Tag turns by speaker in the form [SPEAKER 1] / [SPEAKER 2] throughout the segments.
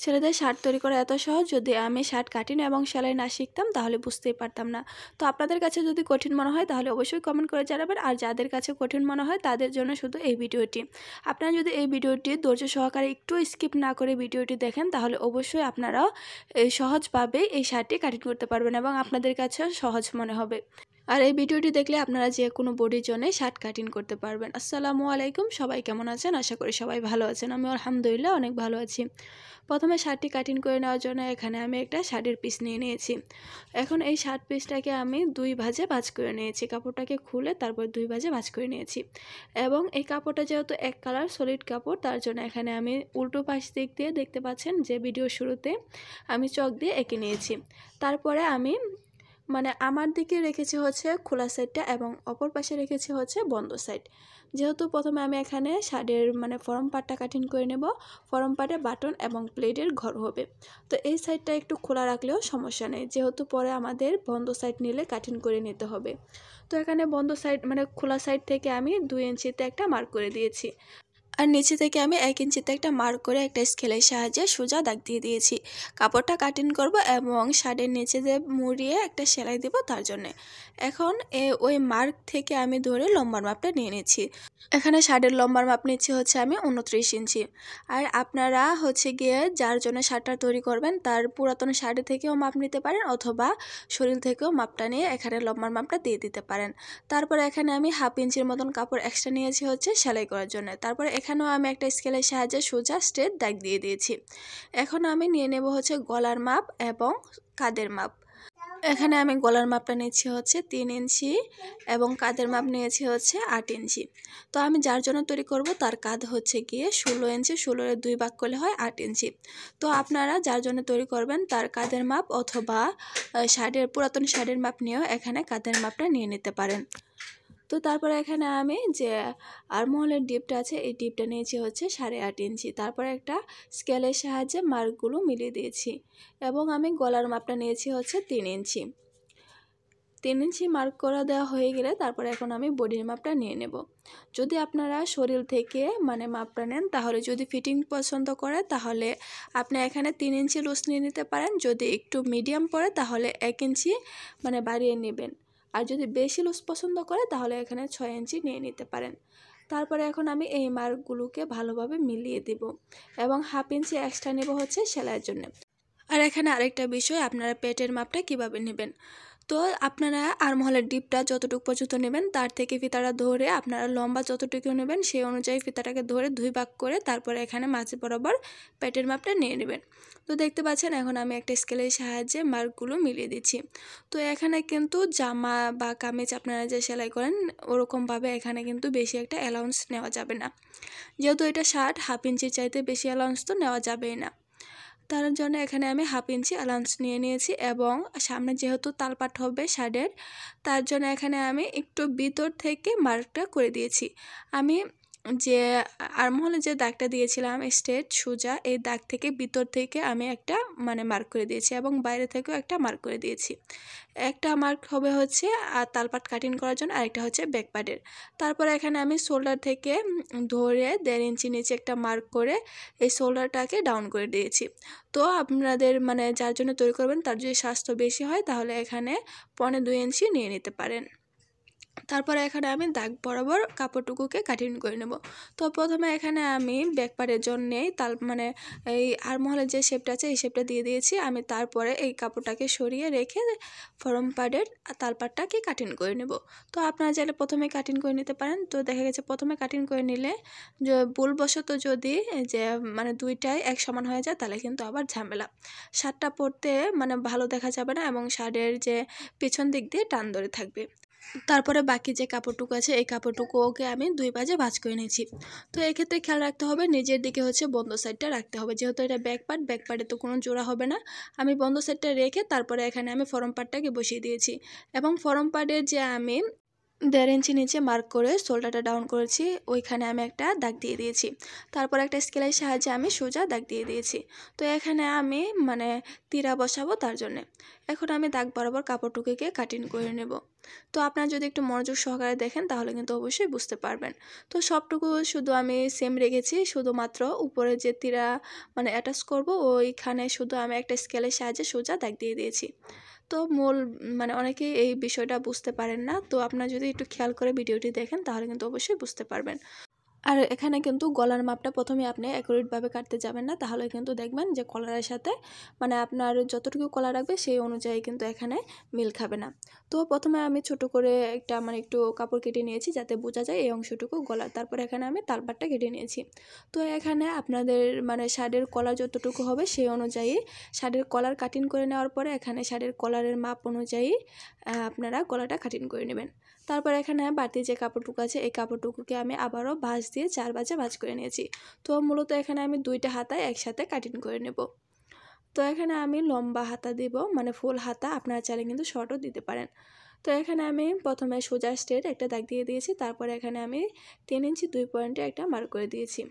[SPEAKER 1] ছেলেদের শার্ট তৈরি করা এত সহজ, যদি আমি শার্ট কাটিং এবং সেলাই না শিখতাম তাহলে বুঝতেই পারতাম না। তো আপনাদের কাছে যদি কঠিন মনে হয় তাহলে অবশ্যই কমেন্ট করে জানাবেন, আর যাদের কাছে কঠিন মনে হয় তাদের জন্য শুধু এই ভিডিওটি। আপনারা যদি এই ভিডিওটি ধৈর্য সহকারে একটু স্কিপ না করে ভিডিওটি দেখেন তাহলে অবশ্যই আপনারাও সহজভাবে এই শার্টটি কাটিং করতে পারবেন এবং আপনাদের কাছেও সহজ মনে হবে। আর এই ভিডিওটি দেখলে আপনারা যে কোনো বডির জন্য শার্ট কাটিং করতে পারবেন। আসসালামু আলাইকুম, সবাই কেমন আছেন? আশা করি সবাই ভালো আছেন। আমি আলহামদুলিল্লাহ অনেক ভালো আছি। প্রথমে শার্টটি কাটিং করে নেওয়ার জন্য এখানে আমি একটা শার্টের পিস নিয়ে নিয়েছি। এখন এই শার্ট পিসটাকে আমি দুই ভাঁজে ভাঁজ করে নিয়েছি। কাপড়টাকে খুলে তারপর দুই ভাঁজে ভাঁজ করে নিয়েছি এবং এই কাপড়টা যেহেতু এক কালার সলিড কাপড়, তার জন্য এখানে আমি উল্টো পাশ দিক দিয়ে দেখতে পাচ্ছেন যে ভিডিওর শুরুতে আমি চক দিয়ে এঁকে নিয়েছি। তারপরে আমি আমার দিকে রেখেছি হচ্ছে খোলা সাইডটা এবং অপর পাশে রেখেছি হচ্ছে বন্ধ সাইড। যেহেতু প্রথমে আমি এখানে শার্টের ফরম পার্টটা কাটিং করে নেব, ফরম পার্টে বাটন এবং প্লেটের ঘর হবে। তো এই সাইডটা একটু খোলা রাখলেও সমস্যা নেই, যেহেতু পরে আমাদের বন্ধ সাইড নিলে কাটিং করে নিতে হবে। তো এখানে বন্ধ সাইড খোলা সাইড থেকে আমি 2 ইঞ্চিতে একটা মার্ক করে দিয়েছি, আর নিচে থেকে আমি 1 ইঞ্চিতে একটা মার্ক করে একটা স্কেলের সাহায্যে সোজা দাগ দিয়ে দিয়েছি। কাপড়টা কাটিং করব এবং শার্টের নিচে যে মুড়িয়ে একটা সেলাই দেব তার জন্য। এখন ওই মার্ক থেকে আমি ধরে লম্বার মাপটা নিয়ে নিচ্ছি। এখানে শার্টের লম্বার মাপ নিচ্ছি হচ্ছে আমি 29 ইঞ্চি। আর আপনারা হচ্ছে গিয়ে যার জন্য শার্টটা তৈরি করবেন তার পুরাতন শাড়ি থেকেও মাপ নিতে পারেন অথবা শরীর থেকেও মাপটা নিয়ে এখানে লম্বার মাপটা দিয়ে দিতে পারেন। তারপরে এখানে আমি 1/2 ইঞ্চির মতন কাপড় এক্সট্রা নিয়েছি হচ্ছে সেলাই করার জন্য। তারপরে এখানেও আমি একটা স্কেলের সাহায্যে সোজা স্ট্রেট দাগ দিয়ে দিয়েছি। এখন আমি নিয়ে নেব হচ্ছে গলার মাপ এবং কাঁধের মাপ। এখানে আমি গলার মাপটা নিচ্ছি হচ্ছে 3 ইঞ্চি এবং কাঁধের মাপ নিয়েছি হচ্ছে 8 ইঞ্চি। তো আমি যার জন্য তৈরি করব তার কাঁধ হচ্ছে গিয়ে 16 ইঞ্চি, 16-এর 2 ভাগ করলে হয় 8 ইঞ্চি। তো আপনারা যার জন্য তৈরি করবেন তার কাঁধের মাপ অথবা পুরাতন শাড়ির মাপ নিয়েও এখানে কাঁধের মাপটা নিয়ে নিতে পারেন। তো তারপরে এখানে আমি যে আর্মহোলের ডিপটা আছে এই ডিপটা নিয়েছি হচ্ছে 8.5 ইঞ্চি। তারপরে একটা স্কেলের সাহায্যে মার্কগুলো মিলিয়ে দিয়েছি এবং আমি গলার মাপটা নিয়েছি হচ্ছে 3 ইঞ্চি। 3 ইঞ্চি মার্ক করা দেওয়া হয়ে গেলে তারপরে এখন আমি বডির মাপটা নিয়ে নেব। যদি আপনারা শরীর থেকে মাপটা নেন তাহলে যদি ফিটিং পছন্দ করে তাহলে আপনি এখানে 3 ইঞ্চি লুজ নিয়ে নিতে পারেন। যদি একটু মিডিয়াম পড়ে তাহলে 1 ইঞ্চি বাড়িয়ে নেবেন। আর যদি বেশি লুজ পছন্দ করে তাহলে এখানে 6 ইঞ্চি নিয়ে নিতে পারেন। তারপরে এখন আমি এই মার্কগুলোকে ভালোভাবে মিলিয়ে দেব এবং 1/2 ইঞ্চি এক্সট্রা নেব হচ্ছে সেলাইয়ের জন্য। আর এখানে আরেকটা বিষয়, আপনারা পেটের মাপটা কিভাবে নেবেন। তো আপনারা আর্মহোলের ডিপটা যতটুকু পর্যন্ত নেবেন তার থেকে ফিতাটা ধরে আপনারা লম্বা যতটুকু নেবেন সেই অনুযায়ী ফিতাটাকে ধরে 2 ভাগ করে তারপরে এখানে মাঝে বরাবর পেটের মাপটা নিয়ে নেবেন। তো দেখতে পাচ্ছেন এখন আমি একটা স্কেলের সাহায্যে মার্কগুলো মিলিয়ে দিচ্ছি। তো এখানে কিন্তু জামা বা কামিজ আপনারা যে সেলাই করেন ওরকমভাবে এখানে কিন্তু বেশি একটা অ্যালাউন্স নেওয়া যাবে না, যেহেতু এটা শার্ট 1/2 ইঞ্চির চাইতে বেশি অ্যালাউন্স তো নেওয়া যাবেই না। তার জন্য এখানে আমি 1/2 ইঞ্চি অ্যালাউন্স নিয়ে নিয়েছি এবং সামনে যেহেতু তালপাট হবে শার্টের, তার জন্য এখানে আমি একটু ভিতর থেকে মার্কটা করে দিয়েছি। আমি যে আর্মহোলে যে দাগটা দিয়েছিলাম স্ট্রেট সোজা, এই দাগ থেকে ভিতর থেকে আমি একটা মার্ক করে দিয়েছি এবং বাইরে থেকেও একটা মার্ক করে দিয়েছি। একটা মার্ক হবে হচ্ছে তালপাট কাটিং করার জন্য, আরেকটা হচ্ছে ব্যাক পার্টের। তারপরে এখানে আমি শোল্ডার থেকে ধরে 1.5 ইঞ্চি নিচে একটা মার্ক করে এই শোল্ডারটাকে ডাউন করে দিয়েছি। তো আপনাদের যার জন্য তৈরি করবেন তার যদি স্বাস্থ্য বেশি হয় তাহলে এখানে 1.25 ইঞ্চি নিয়ে নিতে পারেন। তারপরে এখানে আমি দাগ বরাবর কাপড়টুকুকে কাটিং করে নেব। তো প্রথমে এখানে আমি ব্যাক পার্টের জন্যেই এই আর্মহোলের যে শেপটা আছে এই শেপটা দিয়ে দিয়েছি আমি। তারপরে এই কাপড়টাকে সরিয়ে রেখে ফরম পার্টের তালপাটটাকে কাটিং করে নেব। তো আপনারা চাইলে প্রথমে কাটিং করে নিতে পারেন। তো দেখা গেছে প্রথমে কাটিং করে নিলে ভুলবশত যদি যে দুইটাই এক সমান হয়ে যায় তাহলে কিন্তু আবার ঝামেলা, শার্টটা পরতে ভালো দেখা যাবে না এবং শার্টের যে পিছন দিক দিয়ে টান ধরে থাকবে। তারপরে বাকি যে কাপড়টুকু আছে এই কাপড়টুকুকে আমি 2 ভাঁজে ভাঁজ করে নিয়েছি। তো এক্ষেত্রে খেয়াল রাখতে হবে নিজের দিকে হচ্ছে বন্ধ সাইডটা রাখতে হবে, যেহেতু এটা ব্যাক পার্টে তো কোনো জোড়া হবে না। আমি বন্ধ সাইডটা রেখে তারপরে এখানে আমি ফরম পার্টটাকে বসিয়ে দিয়েছি এবং ফরম পার্টের যে আমি 1.5 ইঞ্চি নিচে মার্ক করে শোল্ডারটা ডাউন করেছি, ওইখানে আমি একটা দাগ দিয়ে দিয়েছি। তারপর একটা স্কেলের সাহায্যে আমি সোজা দাগ দিয়ে দিয়েছি। তো এখানে আমি মানে তীরা বসাবো তার জন্যে। এখন আমি দাগ বরাবর কাপড়টুকুকে কাটিং করে নেব। তো আপনারা যদি একটু মনোযোগ সহকারে দেখেন তাহলে কিন্তু অবশ্যই বুঝতে পারবেন। তো সবটুকু শুধু আমি সেম রেখেছি, শুধুমাত্র উপরে যে তীরা মানে অ্যাটাচ করব ওইখানে শুধু আমি একটা স্কেলের সাহায্যে সোজা দাগ দিয়ে দিয়েছি। তো মূল মানে অনেকেই এই বিষয়টা বুঝতে পারেন না, তো আপনারা যদি একটু খেয়াল করে ভিডিওটি দেখেন তাহলে কিন্তু অবশ্যই বুঝতে পারবেন। আর এখানে কিন্তু গলার মাপটা প্রথমে আপনি অ্যাকুরেটভাবে কাটতে যাবেন না, তাহলে কিন্তু দেখবেন যে কলারের সাথে মানে আপনার যতটুকু কলা রাখবে সেই অনুযায়ী কিন্তু এখানে মিল খাবে না। তো প্রথমে আমি ছোট করে একটা মানে একটু কাপড় কেটে নিয়েছি যাতে বোঝা যায় এই অংশটুকু গলার। তারপর এখানে আমি তালপাটটা কেটে নিয়েছি। তো এখানে আপনাদের মানে শাড়ির কলার যতটুকু হবে সেই অনুযায়ী শাড়ির কলার কাটিং করে নেওয়ার পরে এখানে শাড়ির কলারের মাপ অনুযায়ী আপনারা গলাটা কাটিং করে নেবেন। তারপর এখানে বাড়তি যে কাপড়টুকু আছে এই কাপড়টুকুকে আমি আবারও ভাঁজ দিয়ে 4 ভাঁজে ভাঁজ করে নিয়েছি। তো মূলত এখানে আমি 2টা হাতা একসাথে কাটিং করে নেব। তো এখানে আমি লম্বা হাতা দিব, মানে ফুল হাতা, আপনারা চাইলে কিন্তু শর্টও দিতে পারেন। তো এখানে আমি প্রথমে সোজা স্ট্রেট একটা দাগ দিয়ে দিয়েছি, তারপরে এখানে আমি 3 ইঞ্চি 2 পয়েন্টে একটা মার্ক করে দিয়েছি।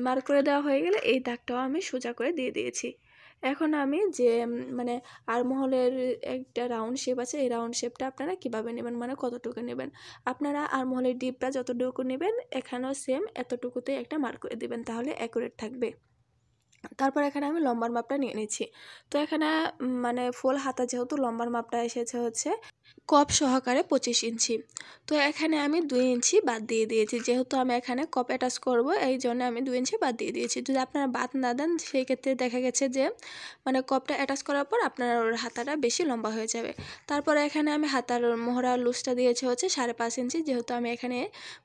[SPEAKER 1] মার্ক করে দেওয়া হয়ে গেলে এই দাগটাও আমি সোজা করে দিয়ে দিয়েছি। এখন আমি যে মানে আরমহলের একটা রাউন্ড শেপ আছে, এই রাউন্ড শেপটা আপনারা কিভাবে নেবেন মানে কতটুকু নেবেন, আপনারা আরমহলের ডিপটা যতটুকু নেবেন এখানেও সেম এতটুকুতে একটা মার্ক করে দিবেন, তাহলে অ্যাকুরেট থাকবে। তারপর এখানে আমি লম্বার মাপটা নিয়ে নিচ্ছি। তো এখানে মানে ফুল হাতা যেহেতু লম্বার মাপটা এসেছে হচ্ছে কপ সহকারে 25 ইঞ্চি। তো এখানে আমি 2 ইঞ্চি বাদ দিয়ে দিয়েছি, যেহেতু আমি এখানে কপ অ্যাটাচ করব এই জন্য আমি 2 ইঞ্চি বাদ দিয়ে দিয়েছি। যদি আপনারা বাদ না দেন সেই ক্ষেত্রে দেখা গেছে যে মানে কপটা অ্যাটাচ করার পর আপনার হাতাটা বেশি লম্বা হয়ে যাবে। তারপরে এখানে আমি হাতার মোহরার লুজটা দিয়েছি হচ্ছে 5.5 ইঞ্চি, যেহেতু আমি এখানে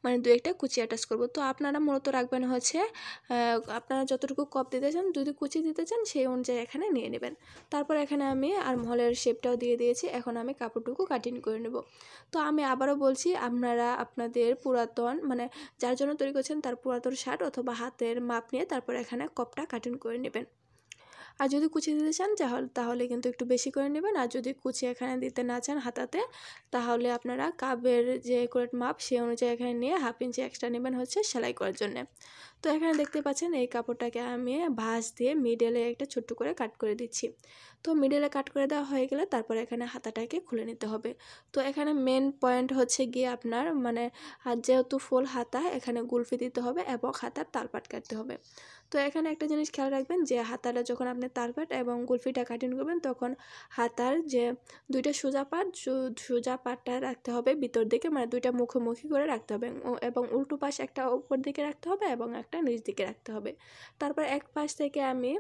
[SPEAKER 1] মানে 2-1টা কুচি অ্যাটাচ করব। তো আপনারা মূলত রাখবেন হচ্ছে আপনারা যতটুকু কপ দিতে চান, যদি কুচি দিতে চান সেই অনুযায়ী এখানে নিয়ে নেবেন। তারপর এখানে আমি আরমহলের শেপটাও দিয়ে দিয়েছি, এখন আমি কাপড়টুকু কাটিং করে নেব। তো আমি আবারও বলছি, আপনারা আপনাদের পুরাতন মানে যার জন্য তৈরি করছেন তার পুরাতন শার্ট অথবা হাতের মাপ নিয়ে তারপর এখানে কপটা কাটিং করে নেবেন। আর যদি কুচি দিতে চান তাহলে কিন্তু একটু বেশি করে নেবেন, আর যদি কুচি এখানে দিতে না চান হাতাতে তাহলে আপনারা কাপের যে অ্যাকুরেট মাপ সেই অনুযায়ী এখানে নিয়ে 1/2 ইঞ্চি এক্সট্রা নেবেন হচ্ছে সেলাই করার জন্য। তো এখানে দেখতে পাচ্ছেন এই কাপড়টাকে আমি ভাঁজ দিয়ে মিডলে একটা ছোট্ট করে কাট করে দিচ্ছি। তো মিডলে কাট করে দেওয়া হয়ে গেলে তারপরে এখানে হাতাটাকে খুলে নিতে হবে। তো এখানে মেন পয়েন্ট হচ্ছে গিয়ে আপনার মানে যেহেতু ফুল হাতা এখানে গুলফি দিতে হবে এবং হাতার তালপাট কাটতে হবে। তো এখানে একটা জিনিস খেয়াল রাখবেন যে হাতাটা যখন আপনি তালপাট এবং গুলফিটা কাটিং করবেন তখন হাতার যে 2টা সোজা পাটটা রাখতে হবে ভিতর দিকে, মানে 2টা মুখোমুখি করে রাখতে হবে এবং উল্টো পাশ একটা উপর দিকে রাখতে হবে এবং একটা নিচ দিকে রাখতে হবে। তারপর এক পাশ থেকে আমি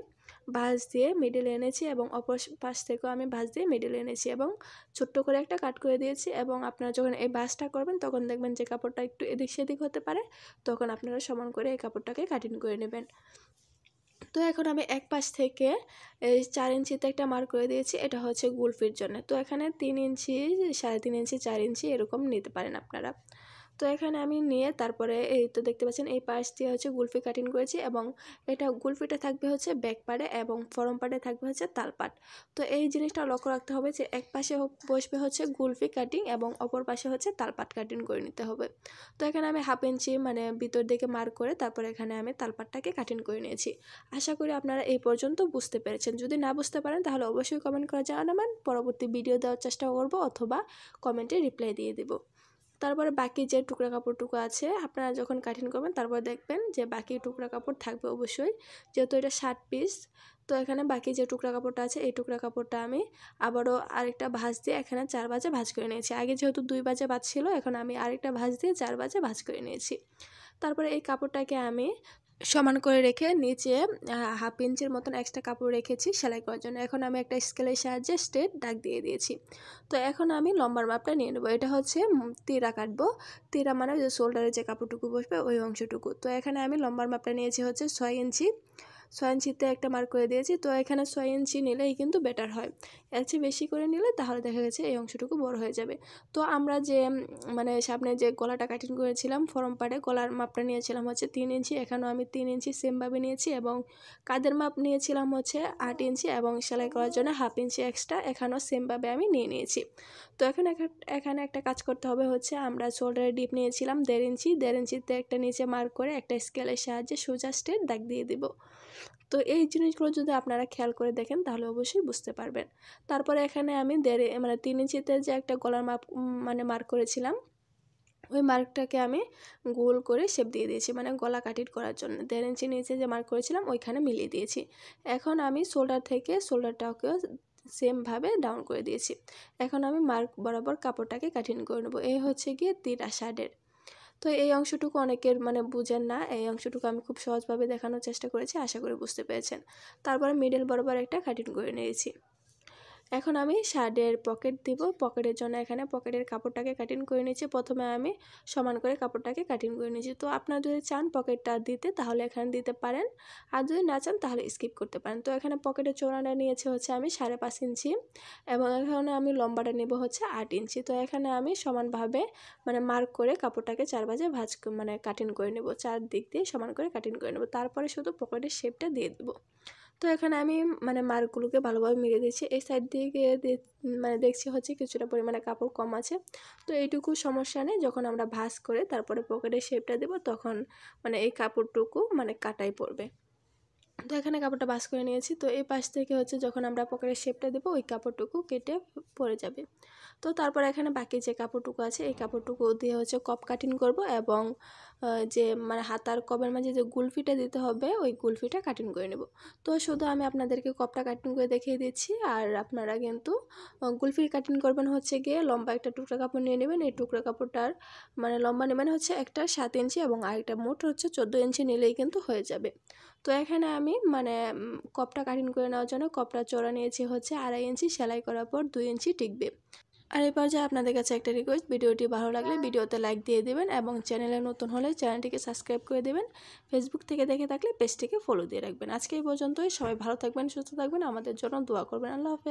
[SPEAKER 1] ভাঁজ দিয়ে মিডলে এনেছি এবং অপর পাশ থেকেও আমি ভাঁজ দিয়ে মিডলে এনেছি এবং ছোট্ট করে একটা কাট করে দিয়েছি। এবং আপনারা যখন এই ভাঁজটা করবেন তখন দেখবেন যে কাপড়টা একটু এদিক সেদিক হতে পারে, তখন আপনারা সমান করে এই কাপড়টাকে কাটিং করে নেবেন। তো এখন আমি এক পাশ থেকে 4 ইঞ্চিতে একটা মার্ক করে দিয়েছি, এটা হচ্ছে গুলফির জন্য। তো এখানে 3 ইঞ্চি 3.5 ইঞ্চি 4 ইঞ্চি এরকম নিতে পারেন আপনারা। তো এখানে আমি নিয়ে তারপরে এই তো দেখতে পাচ্ছেন এই পাশ দিয়ে হচ্ছে গুলফি কাটিং করেছি এবং এটা গুলফিটা থাকবে হচ্ছে ব্যাক পার্টে এবং ফরম পার্টে থাকবে হচ্ছে তালপাট। তো এই জিনিসটা লক্ষ্য রাখতে হবে যে এক পাশে বসবে হচ্ছে গুলফি কাটিং এবং অপর পাশে হচ্ছে তালপাট কাটিং করে নিতে হবে। তো এখানে আমি 1/2 ইঞ্চি মানে ভিতর দিকে মার্ক করে তারপরে এখানে আমি তালপাটটাকে কাটিং করে নিয়েছি। আশা করি আপনারা এই পর্যন্ত বুঝতে পেরেছেন। যদি না বুঝতে পারেন তাহলে অবশ্যই কমেন্ট করে জানাবেন, পরবর্তী ভিডিও দেওয়ার চেষ্টা করব অথবা কমেন্টে রিপ্লাই দিয়ে দেব। তারপরে বাকি যে টুকরা কাপড়টুকু আছে আপনারা যখন কাটিং করবেন তারপর দেখবেন যে বাকি টুকরা কাপড় থাকবে অবশ্যই, যেহেতু এটা 60 পিস। তো এখানে বাকি যে টুকরা কাপড়টা আছে এই টুকরা কাপড়টা আমি আবারও আরেকটা ভাঁজ দিয়ে এখানে 4 ভাঁজে ভাঁজ করে নিয়েছি। আগে যেহেতু 2 ভাঁজে ভাঁজ ছিল, এখন আমি আরেকটা ভাঁজ দিয়ে 4 ভাঁজে ভাঁজ করে নিয়েছি। তারপরে এই কাপড়টাকে আমি সমান করে রেখে নিচে 1/2 ইঞ্চির মতন এক্সট্রা কাপড় রেখেছি সেলাই করার জন্য। এখন আমি একটা স্কেলের সাহায্যে স্ট্রেট দাগ দিয়ে দিয়েছি। তো এখন আমি লম্বার মাপটা নিয়ে নেব, এটা হচ্ছে তীরা কাটবো। তীরা মানে যে শোল্ডারে যে কাপড়টুকু বসবে ওই অংশটুকু। তো এখানে আমি লম্বার মাপটা নিয়েছি হচ্ছে 6 ইঞ্চি। 6 ইঞ্চিতে একটা মার্ক করে দিয়েছি। তো এখানে 6 ইঞ্চি নিলেই কিন্তু বেটার হয়, এর চেয়ে বেশি করে নিলে তাহলে দেখা গেছে এই অংশটুকু বড় হয়ে যাবে। তো আমরা যে মানে সামনে যে গলাটা কাটিং করেছিলাম ফরম পার্টে, গলার মাপটা নিয়েছিলাম হচ্ছে 3 ইঞ্চি, এখানেও আমি 3 ইঞ্চি সেমভাবে নিয়েছি এবং কাঁধের মাপ নিয়েছিলাম হচ্ছে 8 ইঞ্চি এবং সেলাই করার জন্য 1/2 ইঞ্চি এক্সট্রা এখানেও সেমভাবে আমি নিয়ে নিয়েছি। তো এখানে একটা কাজ করতে হবে হচ্ছে, আমরা শোল্ডারের ডিপ নিয়েছিলাম 1.5 ইঞ্চি, 1.5 ইঞ্চিতে একটা নিচে মার্ক করে একটা স্কেলের সাহায্যে সোজা স্ট্রেট দাগ দিয়ে দিব। তো এই জিনিসগুলো যদি আপনারা খেয়াল করে দেখেন তাহলে অবশ্যই বুঝতে পারবেন। তারপরে এখানে আমি 3 ইঞ্চিতে যে একটা গলার মাপ মানে মার্ক করেছিলাম, ওই মার্কটাকে আমি গোল করে শেপ দিয়ে দিয়েছি, মানে গলা কাটিং করার জন্য 1.5 ইঞ্চি নিচে যে মার্ক করেছিলাম ওইখানে মিলিয়ে দিয়েছি। এখন আমি শোল্ডার থেকে শোল্ডারটাকেও সেমভাবে ডাউন করে দিয়েছি। এখন আমি মার্ক বরাবর কাপড়টাকে কাটিং করে নেবো। এই হচ্ছে গিয়ে তিরা শার্টের। তো এই অংশটুকু অনেকের মানে বুঝেন না, এই অংশটুকু আমি খুব সহজভাবে দেখানোর চেষ্টা করেছি, আশা করি বুঝতে পেরেছেন। তারপরে মিডল বরাবর একটা কাটিং করে নিয়েছি। এখন আমি শার্টের পকেট দিব, পকেটের জন্য এখানে পকেটের কাপড়টাকে কাটিং করে নিয়েছি। প্রথমে আমি সমান করে কাপড়টাকে কাটিং করে নিয়েছি। তো আপনারা যদি চান পকেটটা দিতে তাহলে এখানে দিতে পারেন, আর যদি না চান তাহলে স্কিপ করতে পারেন। তো এখানে পকেটের চওড়াটা নিয়েছি হচ্ছে আমি 5.5 ইঞ্চি এবং এখানে আমি লম্বাটা নেব হচ্ছে 8 ইঞ্চি। তো এখানে আমি সমানভাবে মানে মার্ক করে কাপড়টাকে 4 ভাঁজে মানে কাটিং করে নেব, 4 দিক দিয়ে সমান করে কাটিং করে নেব। তারপরে শুধু পকেটের শেপটা দিয়ে দেবো। তো এখানে আমি মানে মার্কগুলোকে ভালোভাবে মিলিয়ে দিচ্ছি। এই সাইড দিয়ে মানে দেখছি হচ্ছে কিছুটা পরিমাণে কাপড় কম আছে। তো এইটুকু সমস্যা নেই, যখন আমরা ভাঁজ করে তারপরে পকেটের শেপটা দেব তখন মানে এই কাপড়টুকু মানে কাটাই পড়বে। তো এখানে কাপড়টা ভাঁজ করে নিয়েছি। তো এই পাশ থেকে হচ্ছে যখন আমরা পকেটের শেপটা দেবো ওই কাপড়টুকু কেটে পড়ে যাবে। তো তারপর এখানে বাকি যে কাপড়টুকু আছে এই কাপড়টুকু দিয়ে হচ্ছে কপ কাটিং করব এবং যে মানে হাতার কবের মাঝে যে গুলফিটা দিতে হবে ওই গুলফিটা কাটিং করে নেব। তো শুধু আমি আপনাদেরকে কপটা কাটিং করে দেখিয়ে দিচ্ছি, আর আপনারা কিন্তু গুলফি কাটিং করবেন হচ্ছে গিয়ে লম্বা একটা টুকরা কাপড় নিয়ে নেবেন। এই টুকরা কাপড়টার মানে লম্বা নেবেন হচ্ছে একটা 7 ইঞ্চি এবং আরেকটা মোট হচ্ছে 14 ইঞ্চি নিলেই কিন্তু হয়ে যাবে। তো এখানে আমি মানে কপটা কাটিং করে নেওয়ার জন্য কপটা চওড়া নিয়েছি হচ্ছে 2.5 ইঞ্চি, সেলাই করার পর 2 ইঞ্চি টিকবে। আর এবার যে আপনাদের কাছে একটা রিকোয়েস্ট, ভিডিওটি ভালো লাগলে ভিডিওতে লাইক দিয়ে দেবেন এবং চ্যানেলে নতুন হলে চ্যানেলটিকে সাবস্ক্রাইব করে দেবেন। ফেসবুক থেকে দেখে থাকলে পেজটিকে ফলো দিয়ে রাখবেন। আজকে এই পর্যন্তই, সবাই ভালো থাকবেন, সুস্থ থাকবেন, আমাদের জন্য দোয়া করবেন। আল্লাহ হাফেজ।